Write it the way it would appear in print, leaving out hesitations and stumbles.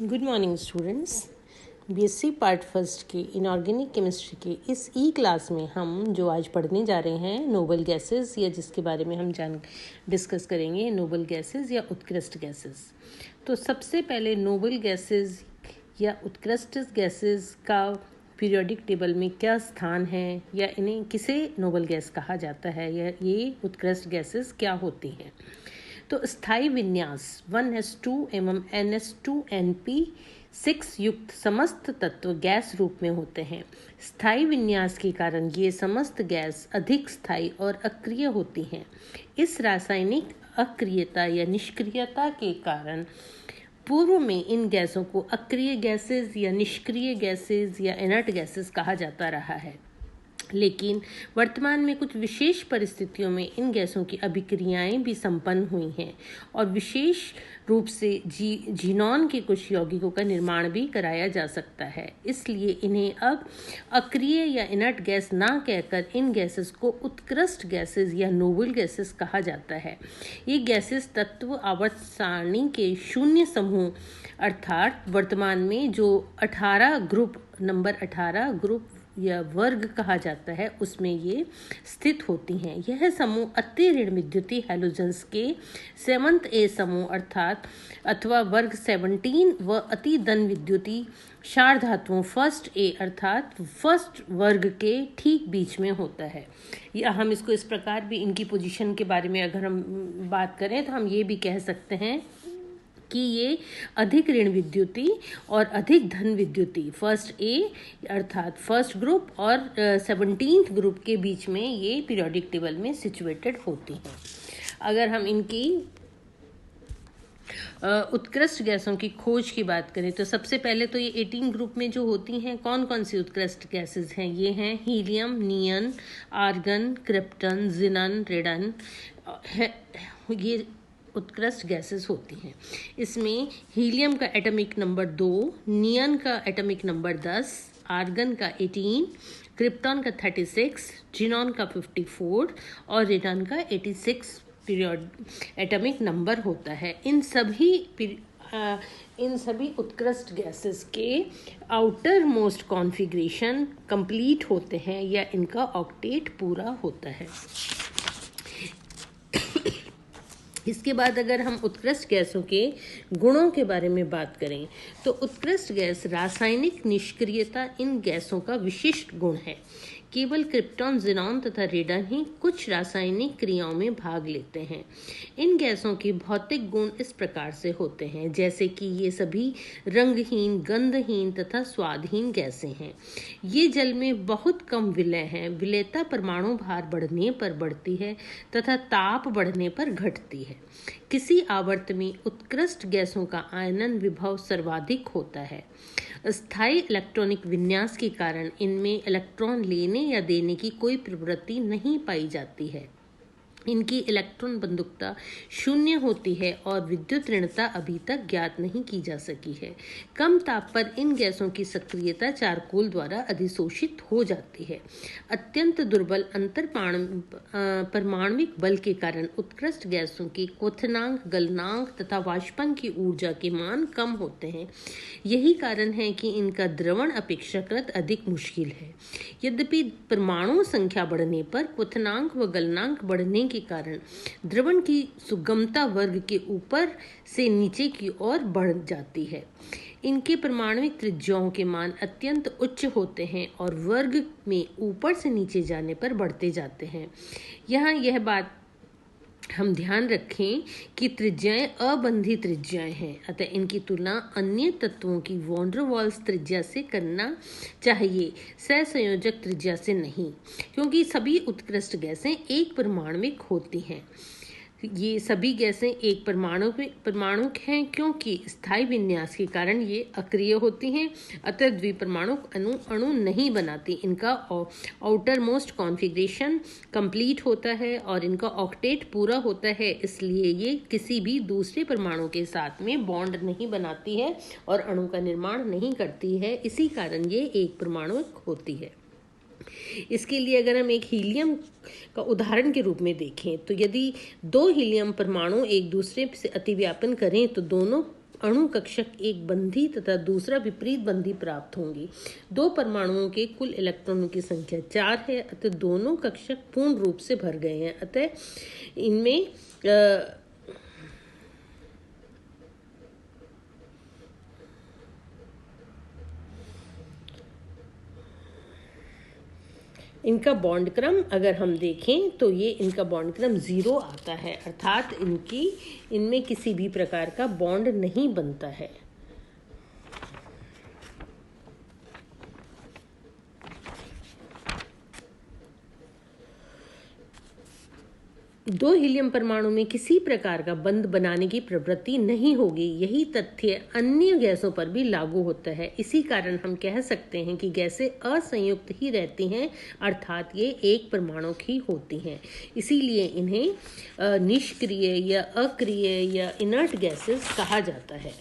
Good morning students. BSc part first के inorganic chemistry के इस ई क्लास में हम जो आज पढ़ने जा रहे हैं नोबल गैसेस, या जिसके बारे में हम डिस्कस करेंगे नोबल गैसेस या उत्कृष्ट गैसेस। तो सबसे पहले नोबल गैसेस या उत्कृष्ट गैसेस का पीरियोडिक टेबल में क्या स्थान है, या इन्हें किसे नोबल गैस कहा जाता है, या ये उत्कृष्ट गैसेस क्या होती हैं। तो स्थायी विन्यास 1s2 एवं NS2NP6 युक्त समस्त तत्व गैस रूप में होते हैं। स्थायी विन्यास के कारण ये समस्त गैस अधिक स्थायी और अक्रिय होती हैं। इस रासायनिक अक्रियता या निष्क्रियता के कारण पूर्व में इन गैसों को अक्रिय गैसेस या निष्क्रिय गैसेस या इनर्ट गैसेस कहा जाता रहा है, लेकिन वर्तमान में कुछ विशेष परिस्थितियों में इन गैसों की अभिक्रियाएं भी संपन्न हुई हैं और विशेष रूप से जीनॉन के कुछ यौगिकों का निर्माण भी कराया जा सकता है। इसलिए इन्हें अब अक्रिय या इनर्ट गैस ना कहकर इन गैसेस को उत्कृष्ट गैसेस या नोबल गैसेस कहा जाता है। ये गैसेस तत्व आवर्त सारणी के शून्य समूह अर्थात वर्तमान में जो 18 ग्रुप नंबर 18 ग्रुप या वर्ग कहा जाता है उसमें ये स्थित होती हैं। यह समूह अति ऋण विद्युतीय हैलोजन्स के 7th A समूह अर्थात अथवा वर्ग 17 व अति धन विद्युतीय क्षार धातुओं 1st A अर्थात फर्स्ट वर्ग के ठीक बीच में होता है। या हम इसको इस प्रकार भी इनकी पोजीशन के बारे में अगर हम बात करें तो हम ये भी कह सकते हैं कि ये अधिक ऋण विद्युती और अधिक धन विद्युती 1st A अर्थात फर्स्ट ग्रुप और 17th ग्रुप के बीच में ये पीरियोडिक टेबल में सिचुएटेड होती हैं। अगर हम इनकी उत्कृष्ट गैसों की खोज की बात करें तो सबसे पहले तो ये 18 ग्रुप में जो होती हैं कौन कौन सी उत्कृष्ट गैसेस हैं, ये हैं हीलियम, नियन, आर्गन, क्रिप्टन, जिनन, रेडन। ये उत्कृष्ट गैसेस होती हैं। इसमें हीलियम का एटॉमिक नंबर 2, नियन का एटॉमिक नंबर 10, आर्गन का 18, क्रिप्टॉन का 36, जिनॉन का 54 और रेडन का 86 पीरियड एटॉमिक नंबर होता है। इन सभी उत्कृष्ट गैसेस के आउटर मोस्ट कॉन्फ़िगरेशन कंप्लीट होते हैं या इनका ऑक्टेट पूरा होता है। इसके बाद अगर हम उत्कृष्ट गैसों के गुणों के बारे में बात करें तो उत्कृष्ट गैस रासायनिक निष्क्रियता इन गैसों का विशिष्ट गुण है। केवल क्रिप्टॉन, जिनॉन तथा रेडन ही कुछ रासायनिक क्रियाओं में भाग लेते हैं। इन गैसों के भौतिक गुण इस प्रकार से होते हैं जैसे कि ये सभी रंगहीन, गंधहीन तथा स्वादहीन गैसें हैं। ये जल में बहुत कम विलय हैं। विलयता परमाणु भार बढ़ने पर बढ़ती है तथा ताप बढ़ने पर घटती है। किसी आवर्त में उत्कृष्ट गैसों का आयनन विभव सर्वाधिक होता है। स्थायी इलेक्ट्रॉनिक विन्यास के कारण इनमें इलेक्ट्रॉन लेने या देने की कोई प्रवृत्ति नहीं पाई जाती है। इनकी इलेक्ट्रॉन बंधुकता शून्य होती है और विद्युत ऋणता अभी तक ज्ञात नहीं की जा सकी है। कम ताप पर इन गैसों की सक्रियता चारकोल द्वारा अधिशोषित हो जाती है। अत्यंत दुर्बल अंतर परमाणविक बल के कारण उत्कृष्ट गैसों की क्वथनांक, गलनांक तथा वाष्पन की ऊर्जा के मान कम होते हैं। यही कारण है कि इनका द्रवण अपेक्षाकृत अधिक मुश्किल है। यद्यपि परमाणु संख्या बढ़ने पर क्वथनांक व गलनांक बढ़ने के कारण द्रवण की सुगमता वर्ग के ऊपर से नीचे की ओर बढ़ जाती है। इनके परमाणुविक त्रिज्याओं के मान अत्यंत उच्च होते हैं और वर्ग में ऊपर से नीचे जाने पर बढ़ते जाते हैं। यहाँ यह बात हम ध्यान रखें कि त्रिज्याएं अबंधी त्रिज्याएं हैं, अतः इनकी तुलना अन्य तत्वों की वॉन डेर वाल्स त्रिज्या से करना चाहिए, सहसंयोजक त्रिज्या से नहीं, क्योंकि सभी उत्कृष्ट गैसें एक परमाणुविक होती हैं। ये सभी गैसें एक परमाणुक हैं क्योंकि स्थायी विन्यास के कारण ये अक्रिय होती हैं, अतः द्विपरमाणुक अणु नहीं बनाती। इनका आउटर मोस्ट कॉन्फ़िगरेशन कंप्लीट होता है और इनका ऑक्टेट पूरा होता है, इसलिए ये किसी भी दूसरे परमाणु के साथ में बॉन्ड नहीं बनाती है और अणु का निर्माण नहीं करती है। इसी कारण ये एक परमाणुक होती है। इसके लिए अगर हम एक हीलियम का उदाहरण के रूप में देखें तो यदि दो हीलियम परमाणु एक दूसरे से अतिव्यापन करें तो दोनों अणु कक्षक एक बंधी तथा दूसरा विपरीत बंधी प्राप्त होंगे। 2 परमाणुओं के कुल इलेक्ट्रॉनों की संख्या 4 है, अतः दोनों कक्षक पूर्ण रूप से भर गए हैं। अतः इनमें इनका बॉन्ड क्रम अगर हम देखें तो ये इनका बॉन्ड क्रम 0 आता है, अर्थात इनमें किसी भी प्रकार का बॉन्ड नहीं बनता है। दो हीलियम परमाणु में किसी प्रकार का बंध बनाने की प्रवृत्ति नहीं होगी। यही तथ्य अन्य गैसों पर भी लागू होता है। इसी कारण हम कह सकते हैं कि गैसें असंयुक्त ही रहती हैं, अर्थात ये एक परमाणु की होती हैं। इसीलिए इन्हें निष्क्रिय या अक्रिय या इनर्ट गैसेस कहा जाता है।